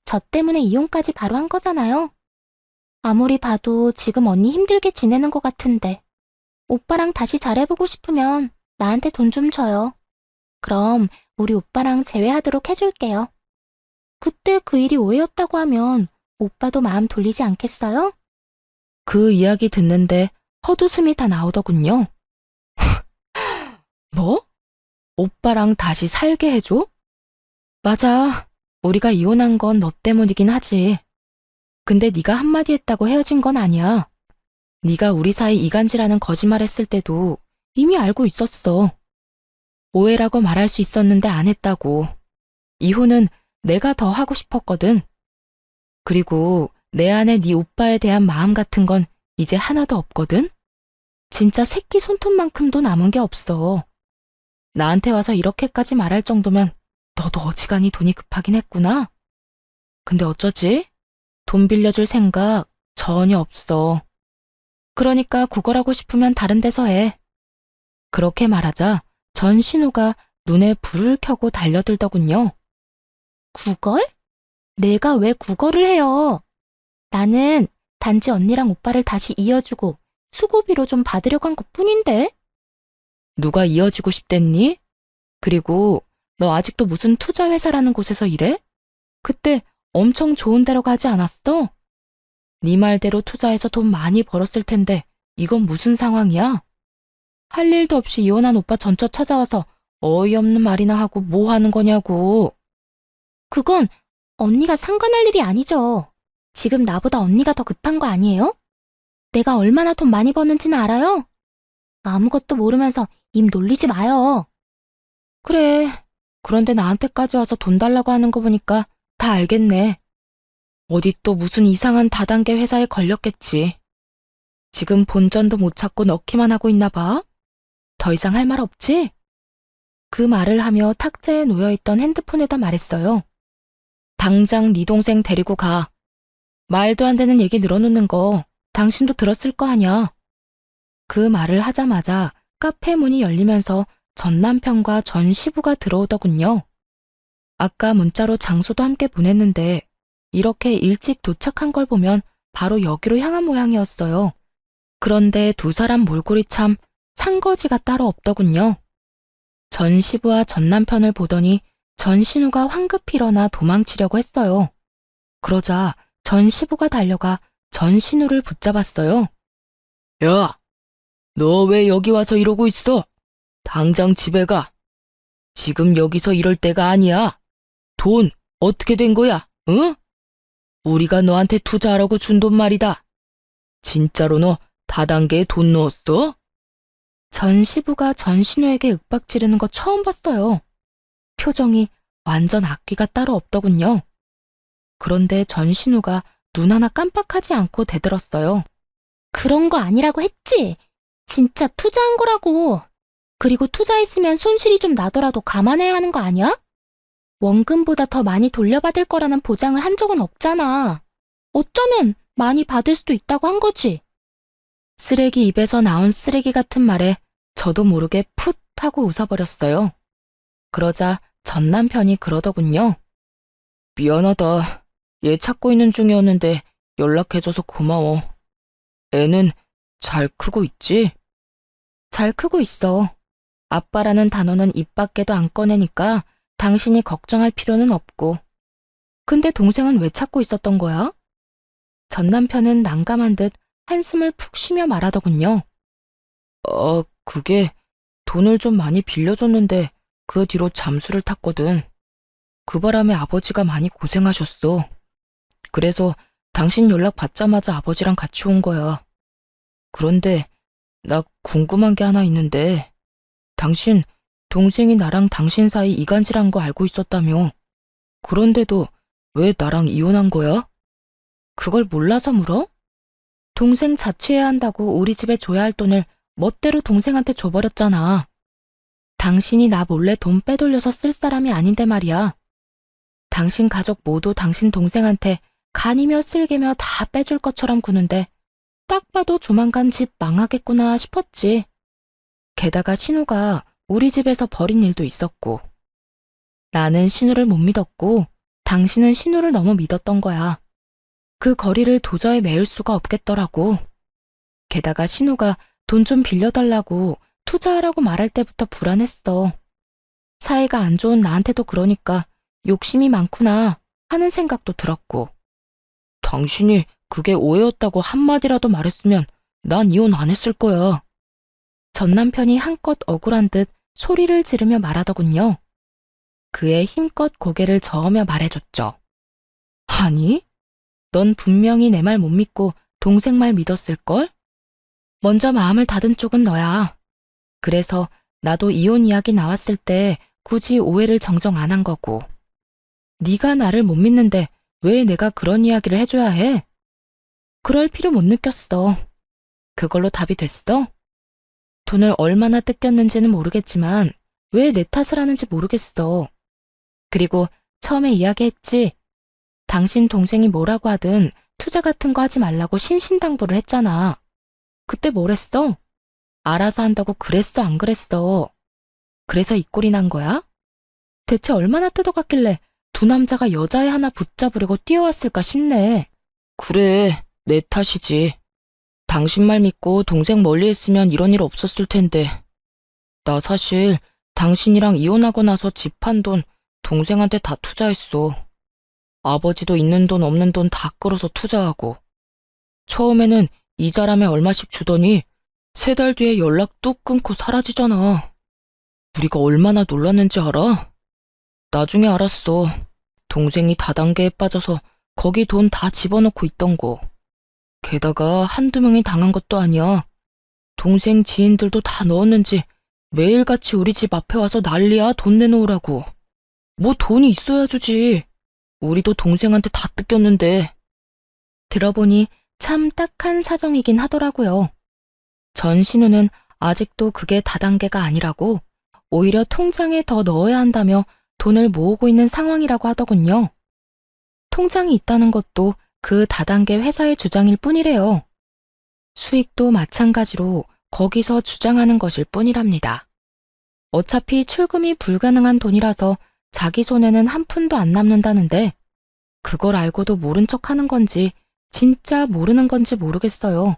저 때문에 이혼까지 바로 한 거잖아요. 아무리 봐도 지금 언니 힘들게 지내는 것 같은데 오빠랑 다시 잘해보고 싶으면 나한테 돈 좀 줘요. 그럼 우리 오빠랑 재회하도록 해줄게요. 그때 그 일이 오해였다고 하면 오빠도 마음 돌리지 않겠어요? 그 이야기 듣는데 헛웃음이 다 나오더군요. 뭐? 오빠랑 다시 살게 해줘? 맞아. 우리가 이혼한 건 너 때문이긴 하지. 근데 네가 한마디 했다고 헤어진 건 아니야. 네가 우리 사이 이간질하는 거짓말했을 때도 이미 알고 있었어. 오해라고 말할 수 있었는데 안 했다고. 이혼은 내가 더 하고 싶었거든. 그리고 내 안에 네 오빠에 대한 마음 같은 건 이제 하나도 없거든? 진짜 새끼 손톱만큼도 남은 게 없어. 나한테 와서 이렇게까지 말할 정도면 너도 어지간히 돈이 급하긴 했구나. 근데 어쩌지? 돈 빌려줄 생각 전혀 없어. 그러니까 구걸하고 싶으면 다른 데서 해. 그렇게 말하자 전신우가 눈에 불을 켜고 달려들더군요. 구걸? 내가 왜 구걸을 해요? 나는 단지 언니랑 오빠를 다시 이어주고 수고비로 좀 받으려고 한 것뿐인데? 누가 이어지고 싶댔니? 그리고 너 아직도 무슨 투자회사라는 곳에서 일해? 그때 엄청 좋은 데로 가지 않았어? 네 말대로 투자해서 돈 많이 벌었을 텐데 이건 무슨 상황이야? 할 일도 없이 이혼한 오빠 전처 찾아와서 어이없는 말이나 하고 뭐 하는 거냐고. 그건 언니가 상관할 일이 아니죠. 지금 나보다 언니가 더 급한 거 아니에요? 내가 얼마나 돈 많이 버는지는 알아요? 아무것도 모르면서 입 놀리지 마요. 그래. 그런데 나한테까지 와서 돈 달라고 하는 거 보니까 다 알겠네. 어디 또 무슨 이상한 다단계 회사에 걸렸겠지. 지금 본전도 못 찾고 넣기만 하고 있나 봐. 더 이상 할 말 없지? 그 말을 하며 탁자에 놓여있던 핸드폰에다 말했어요. 당장 네 동생 데리고 가. 말도 안 되는 얘기 늘어놓는 거 당신도 들었을 거 아냐. 그 말을 하자마자 카페 문이 열리면서 전 남편과 전 시부가 들어오더군요. 아까 문자로 장소도 함께 보냈는데 이렇게 일찍 도착한 걸 보면 바로 여기로 향한 모양이었어요. 그런데 두 사람 몰골이 참 상거지가 따로 없더군요. 전 시부와 전 남편을 보더니 전 신우가 황급히 일어나 도망치려고 했어요. 그러자 전 시부가 달려가 전 신우를 붙잡았어요. 야, 너 왜 여기 와서 이러고 있어? 당장 집에 가. 지금 여기서 이럴 때가 아니야. 돈 어떻게 된 거야? 응? 우리가 너한테 투자하라고 준 돈 말이다. 진짜로 너 다단계에 돈 넣었어? 전 시부가 전 신우에게 윽박 지르는 거 처음 봤어요. 표정이 완전 악귀가 따로 없더군요. 그런데 전 신우가 눈 하나 깜빡하지 않고 대들었어요. 그런 거 아니라고 했지? 진짜 투자한 거라고. 그리고 투자했으면 손실이 좀 나더라도 감안해야 하는 거 아니야? 원금보다 더 많이 돌려받을 거라는 보장을 한 적은 없잖아. 어쩌면 많이 받을 수도 있다고 한 거지. 쓰레기 입에서 나온 쓰레기 같은 말에 저도 모르게 풋 하고 웃어버렸어요. 그러자 전 남편이 그러더군요. 미안하다. 얘 찾고 있는 중이었는데 연락해줘서 고마워. 애는 잘 크고 있지? 잘 크고 있어. 아빠라는 단어는 입 밖에도 안 꺼내니까 당신이 걱정할 필요는 없고. 근데 동생은 왜 찾고 있었던 거야? 전 남편은 난감한 듯 한숨을 푹 쉬며 말하더군요. 그게 돈을 좀 많이 빌려줬는데 그 뒤로 잠수를 탔거든. 그 바람에 아버지가 많이 고생하셨어. 그래서 당신 연락 받자마자 아버지랑 같이 온 거야. 그런데 나 궁금한 게 하나 있는데 당신 동생이 나랑 당신 사이 이간질한 거 알고 있었다며. 그런데도 왜 나랑 이혼한 거야? 그걸 몰라서 물어? 동생 자취해야 한다고 우리 집에 줘야 할 돈을 멋대로 동생한테 줘버렸잖아. 당신이 나 몰래 돈 빼돌려서 쓸 사람이 아닌데 말이야. 당신 가족 모두 당신 동생한테 간이며 쓸개며 다 빼줄 것처럼 구는데 딱 봐도 조만간 집 망하겠구나 싶었지. 게다가 신우가 우리 집에서 벌인 일도 있었고. 나는 신우를 못 믿었고 당신은 신우를 너무 믿었던 거야. 그 거리를 도저히 메울 수가 없겠더라고. 게다가 신우가 돈 좀 빌려달라고 투자하라고 말할 때부터 불안했어. 사이가 안 좋은 나한테도 그러니까 욕심이 많구나 하는 생각도 들었고. 당신이 그게 오해였다고 한마디라도 말했으면 난 이혼 안 했을 거야. 전 남편이 한껏 억울한 듯 소리를 지르며 말하더군요. 그의 힘껏 고개를 저으며 말해줬죠. 아니, 넌 분명히 내 말 못 믿고 동생 말 믿었을걸? 먼저 마음을 닫은 쪽은 너야. 그래서 나도 이혼 이야기 나왔을 때 굳이 오해를 정정 안 한 거고. 네가 나를 못 믿는데 왜 내가 그런 이야기를 해줘야 해? 그럴 필요 못 느꼈어. 그걸로 답이 됐어? 돈을 얼마나 뜯겼는지는 모르겠지만 왜 내 탓을 하는지 모르겠어. 그리고 처음에 이야기했지. 당신 동생이 뭐라고 하든 투자 같은 거 하지 말라고 신신당부를 했잖아. 그때 뭘 했어? 알아서 한다고 그랬어, 안 그랬어? 그래서 이 꼴이 난 거야? 대체 얼마나 뜯어갔길래 두 남자가 여자애 하나 붙잡으려고 뛰어왔을까 싶네. 그래, 내 탓이지. 당신 말 믿고 동생 멀리 했으면 이런 일 없었을 텐데. 나 사실 당신이랑 이혼하고 나서 집 판 돈 동생한테 다 투자했어. 아버지도 있는 돈 없는 돈 다 끌어서 투자하고. 처음에는 이자람에 얼마씩 주더니 3달 뒤에 연락 뚝 끊고 사라지잖아. 우리가 얼마나 놀랐는지 알아? 나중에 알았어. 동생이 다단계에 빠져서 거기 돈 다 집어넣고 있던 거. 게다가 한두 명이 당한 것도 아니야. 동생 지인들도 다 넣었는지 매일같이 우리 집 앞에 와서 난리야, 돈 내놓으라고. 뭐 돈이 있어야 주지. 우리도 동생한테 다 뜯겼는데. 들어보니 참 딱한 사정이긴 하더라고요. 전신우는 아직도 그게 다단계가 아니라고 오히려 통장에 더 넣어야 한다며 돈을 모으고 있는 상황이라고 하더군요. 통장이 있다는 것도 그 다단계 회사의 주장일 뿐이래요. 수익도 마찬가지로 거기서 주장하는 것일 뿐이랍니다. 어차피 출금이 불가능한 돈이라서 자기 손에는 한 푼도 안 남는다는데 그걸 알고도 모른 척 하는 건지 진짜 모르는 건지 모르겠어요.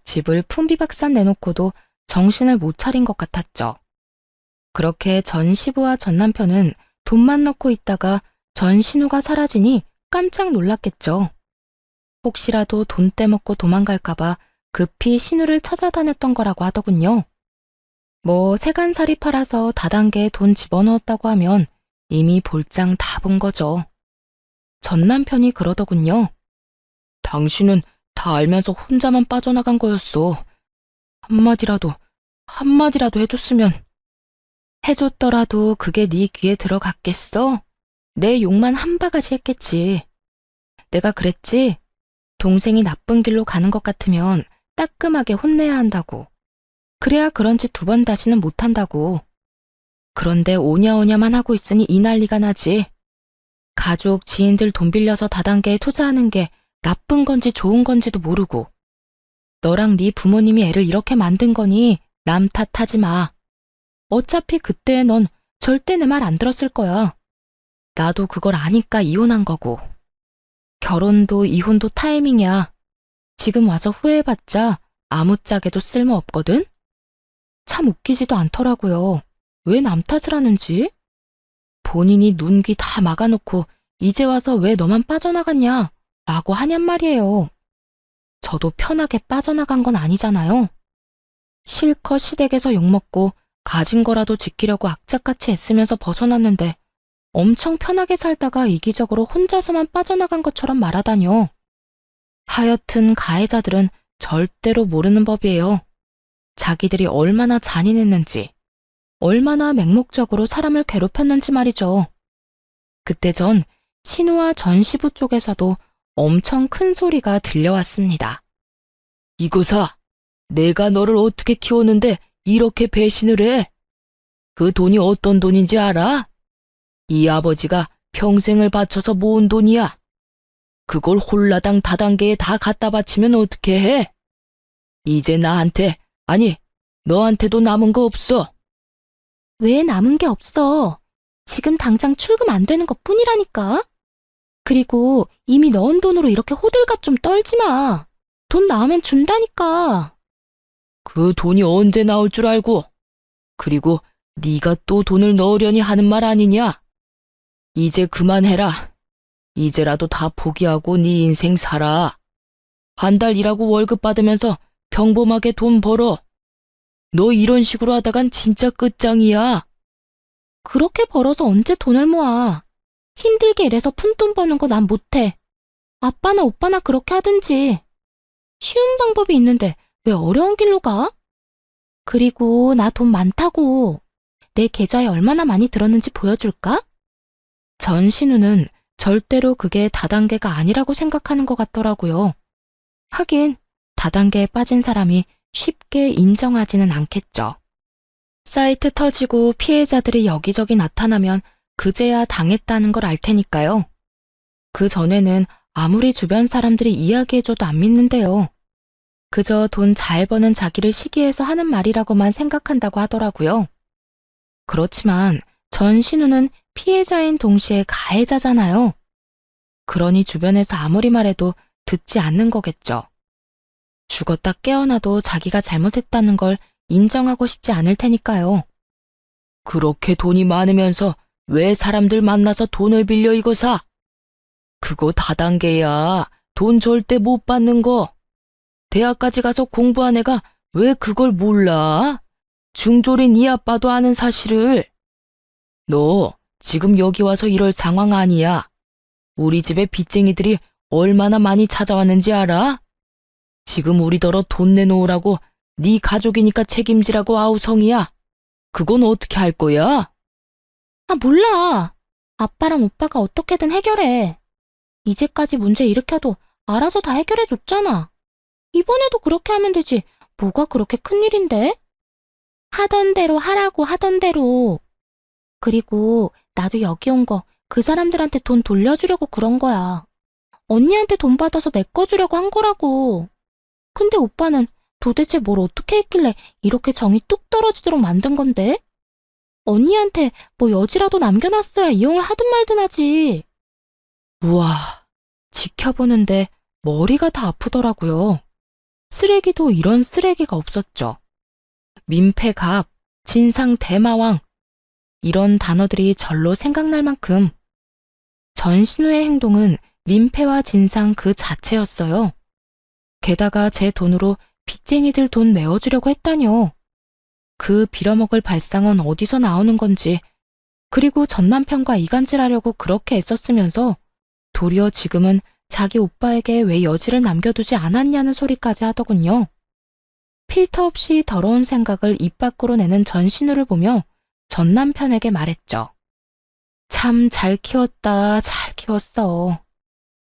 집을 풍비박산 내놓고도 정신을 못 차린 것 같았죠. 그렇게 전 시부와 전 남편은 돈만 넣고 있다가 전 신우가 사라지니 깜짝 놀랐겠죠. 혹시라도 돈 떼먹고 도망갈까봐 급히 신우를 찾아다녔던 거라고 하더군요. 뭐 세간살이 팔아서 다단계에 돈 집어넣었다고 하면 이미 볼장 다 본 거죠. 전 남편이 그러더군요. 당신은 다 알면서 혼자만 빠져나간 거였어. 한마디라도 해줬으면. 해줬더라도 그게 네 귀에 들어갔겠어? 내 욕만 한 바가지 했겠지. 내가 그랬지? 동생이 나쁜 길로 가는 것 같으면 따끔하게 혼내야 한다고. 그래야 그런 짓 2번 다시는 못한다고. 그런데 오냐오냐만 하고 있으니 이 난리가 나지. 가족, 지인들 돈 빌려서 다단계에 투자하는 게 나쁜 건지 좋은 건지도 모르고. 너랑 네 부모님이 애를 이렇게 만든 거니 남 탓하지 마. 어차피 그때 넌 절대 내 말 안 들었을 거야. 나도 그걸 아니까 이혼한 거고. 결혼도 이혼도 타이밍이야. 지금 와서 후회해봤자 아무짝에도 쓸모없거든? 참 웃기지도 않더라고요. 왜 남 탓을 하는지? 본인이 눈, 귀 다 막아놓고 이제 와서 왜 너만 빠져나갔냐? 라고 하냔 말이에요. 저도 편하게 빠져나간 건 아니잖아요. 실컷 시댁에서 욕먹고 가진 거라도 지키려고 악착같이 애쓰면서 벗어났는데 엄청 편하게 살다가 이기적으로 혼자서만 빠져나간 것처럼 말하다뇨. 하여튼 가해자들은 절대로 모르는 법이에요. 자기들이 얼마나 잔인했는지, 얼마나 맹목적으로 사람을 괴롭혔는지 말이죠. 그때 전 신우와 전 시부 쪽에서도 엄청 큰 소리가 들려왔습니다. 이거사, 내가 너를 어떻게 키웠는데 이렇게 배신을 해? 그 돈이 어떤 돈인지 알아? 이 아버지가 평생을 바쳐서 모은 돈이야. 그걸 홀라당 다단계에 다 갖다 바치면 어떻게 해? 이제 나한테, 아니, 너한테도 남은 거 없어. 왜 남은 게 없어? 지금 당장 출금 안 되는 것 뿐이라니까. 그리고 이미 넣은 돈으로 이렇게 호들갑 좀 떨지 마. 돈 나오면 준다니까. 그 돈이 언제 나올 줄 알고. 그리고 네가 또 돈을 넣으려니 하는 말 아니냐? 이제 그만해라. 이제라도 다 포기하고 네 인생 살아. 한 달 일하고 월급 받으면서 평범하게 돈 벌어. 너 이런 식으로 하다간 진짜 끝장이야. 그렇게 벌어서 언제 돈을 모아. 힘들게 일해서 푼돈 버는 거 난 못해. 아빠나 오빠나 그렇게 하든지. 쉬운 방법이 있는데 왜 어려운 길로 가? 그리고 나 돈 많다고. 내 계좌에 얼마나 많이 들었는지 보여줄까? 전신우는 절대로 그게 다단계가 아니라고 생각하는 것 같더라고요. 하긴 다단계에 빠진 사람이 쉽게 인정하지는 않겠죠. 사이트 터지고 피해자들이 여기저기 나타나면 그제야 당했다는 걸 알 테니까요. 그 전에는 아무리 주변 사람들이 이야기해줘도 안 믿는데요. 그저 돈 잘 버는 자기를 시기해서 하는 말이라고만 생각한다고 하더라고요. 그렇지만 전신우는 피해자인 동시에 가해자잖아요. 그러니 주변에서 아무리 말해도 듣지 않는 거겠죠. 죽었다 깨어나도 자기가 잘못했다는 걸 인정하고 싶지 않을 테니까요. 그렇게 돈이 많으면서 왜 사람들 만나서 돈을 빌려 이거 사? 그거 다단계야. 돈 절대 못 받는 거. 대학까지 가서 공부한 애가 왜 그걸 몰라? 중졸인 이 아빠도 아는 사실을. 너 지금 여기 와서 이럴 상황 아니야. 우리 집에 빚쟁이들이 얼마나 많이 찾아왔는지 알아? 지금 우리더러 돈 내놓으라고 네 가족이니까 책임지라고 아우성이야. 그건 어떻게 할 거야? 아, 몰라. 아빠랑 오빠가 어떻게든 해결해. 이제까지 문제 일으켜도 알아서 다 해결해줬잖아. 이번에도 그렇게 하면 되지. 뭐가 그렇게 큰일인데? 하던 대로 하라고 하던 대로. 그리고 나도 여기 온 거 그 사람들한테 돈 돌려주려고 그런 거야. 언니한테 돈 받아서 메꿔주려고 한 거라고. 근데 오빠는 도대체 뭘 어떻게 했길래 이렇게 정이 뚝 떨어지도록 만든 건데? 언니한테 뭐 여지라도 남겨놨어야 이용을 하든 말든 하지. 우와, 지켜보는데 머리가 다 아프더라고요. 쓰레기도 이런 쓰레기가 없었죠. 민폐갑, 진상대마왕, 이런 단어들이 절로 생각날 만큼 전신우의 행동은 민폐와 진상 그 자체였어요. 게다가 제 돈으로 빚쟁이들 돈 메워주려고 했다뇨. 그 빌어먹을 발상은 어디서 나오는 건지, 그리고 전남편과 이간질하려고 그렇게 애썼으면서 도리어 지금은 자기 오빠에게 왜 여지를 남겨두지 않았냐는 소리까지 하더군요. 필터 없이 더러운 생각을 입 밖으로 내는 전신우를 보며 전남편에게 말했죠. 참 잘 키웠다, 잘 키웠어.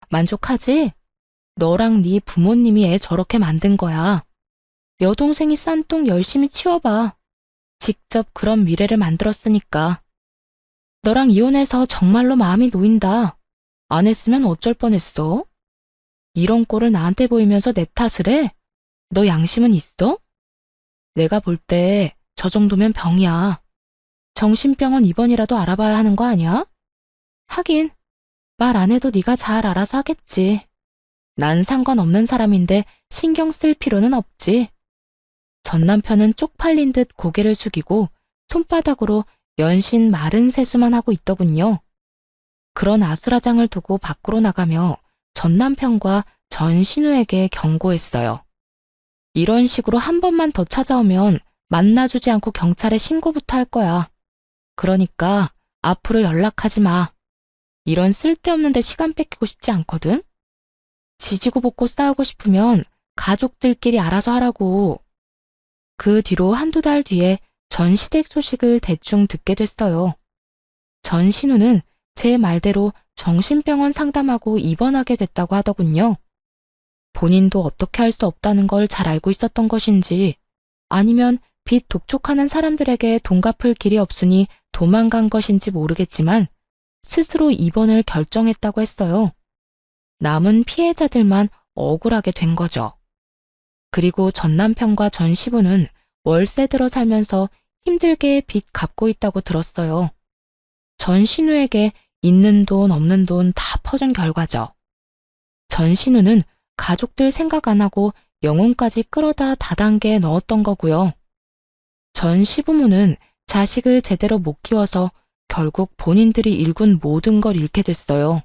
만족하지? 너랑 네 부모님이 애 저렇게 만든 거야. 여동생이 싼 똥 열심히 치워봐. 직접 그런 미래를 만들었으니까. 너랑 이혼해서 정말로 마음이 놓인다. 안 했으면 어쩔 뻔했어? 이런 꼴을 나한테 보이면서 내 탓을 해? 너 양심은 있어? 내가 볼 때 저 정도면 병이야. 정신병원 입원이라도 알아봐야 하는 거 아니야? 하긴 말 안 해도 네가 잘 알아서 하겠지. 난 상관없는 사람인데 신경 쓸 필요는 없지. 전 남편은 쪽팔린 듯 고개를 숙이고 손바닥으로 연신 마른 세수만 하고 있더군요. 그런 아수라장을 두고 밖으로 나가며 전 남편과 전 신우에게 경고했어요. 이런 식으로 한 번만 더 찾아오면 만나주지 않고 경찰에 신고부터 할 거야. 그러니까 앞으로 연락하지 마. 이런 쓸데없는 데 시간 뺏기고 싶지 않거든. 지지고 볶고 싸우고 싶으면 가족들끼리 알아서 하라고. 그 뒤로 한두 달 뒤에 전 시댁 소식을 대충 듣게 됐어요. 전 신우는 제 말대로 정신병원 상담하고 입원하게 됐다고 하더군요. 본인도 어떻게 할 수 없다는 걸 잘 알고 있었던 것인지, 아니면 빚 독촉하는 사람들에게 돈 갚을 길이 없으니 도망간 것인지 모르겠지만 스스로 입원을 결정했다고 했어요. 남은 피해자들만 억울하게 된 거죠. 그리고 전 남편과 전 시부는 월세 들어 살면서 힘들게 빚 갚고 있다고 들었어요. 전 신우에게 있는 돈 없는 돈 다 퍼준 결과죠. 전 신우는 가족들 생각 안 하고 영혼까지 끌어다 다단계에 넣었던 거고요. 전 시부모는 자식을 제대로 못 키워서 결국 본인들이 일군 모든 걸 잃게 됐어요.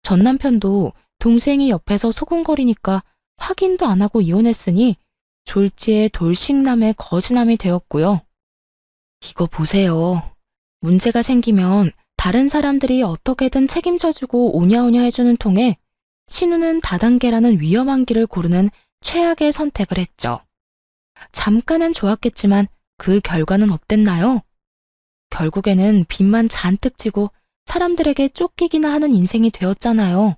전 남편도 동생이 옆에서 소곤거리니까 확인도 안 하고 이혼했으니 졸지에 돌싱남의 거지남이 되었고요. 이거 보세요. 문제가 생기면 다른 사람들이 어떻게든 책임져주고 오냐오냐 해주는 통에 신우는 다단계라는 위험한 길을 고르는 최악의 선택을 했죠. 잠깐은 좋았겠지만 그 결과는 어땠나요? 결국에는 빚만 잔뜩 지고 사람들에게 쫓기기나 하는 인생이 되었잖아요.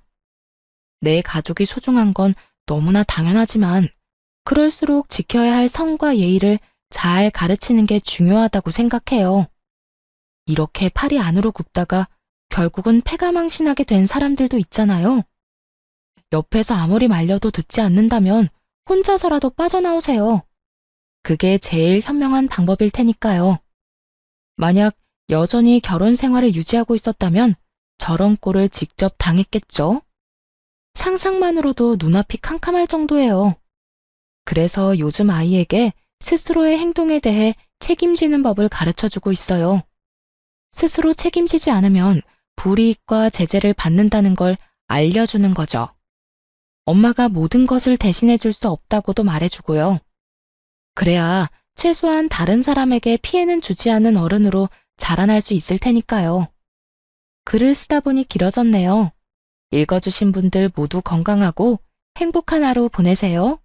내 가족이 소중한 건 너무나 당연하지만 그럴수록 지켜야 할 성과 예의를 잘 가르치는 게 중요하다고 생각해요. 이렇게 팔이 안으로 굽다가 결국은 패가망신하게 된 사람들도 있잖아요. 옆에서 아무리 말려도 듣지 않는다면 혼자서라도 빠져나오세요. 그게 제일 현명한 방법일 테니까요. 만약 여전히 결혼 생활을 유지하고 있었다면 저런 꼴을 직접 당했겠죠? 상상만으로도 눈앞이 캄캄할 정도예요. 그래서 요즘 아이에게 스스로의 행동에 대해 책임지는 법을 가르쳐주고 있어요. 스스로 책임지지 않으면 불이익과 제재를 받는다는 걸 알려주는 거죠. 엄마가 모든 것을 대신해 줄 수 없다고도 말해주고요. 그래야 최소한 다른 사람에게 피해는 주지 않는 어른으로 자라날 수 있을 테니까요. 글을 쓰다 보니 길어졌네요. 읽어주신 분들 모두 건강하고 행복한 하루 보내세요.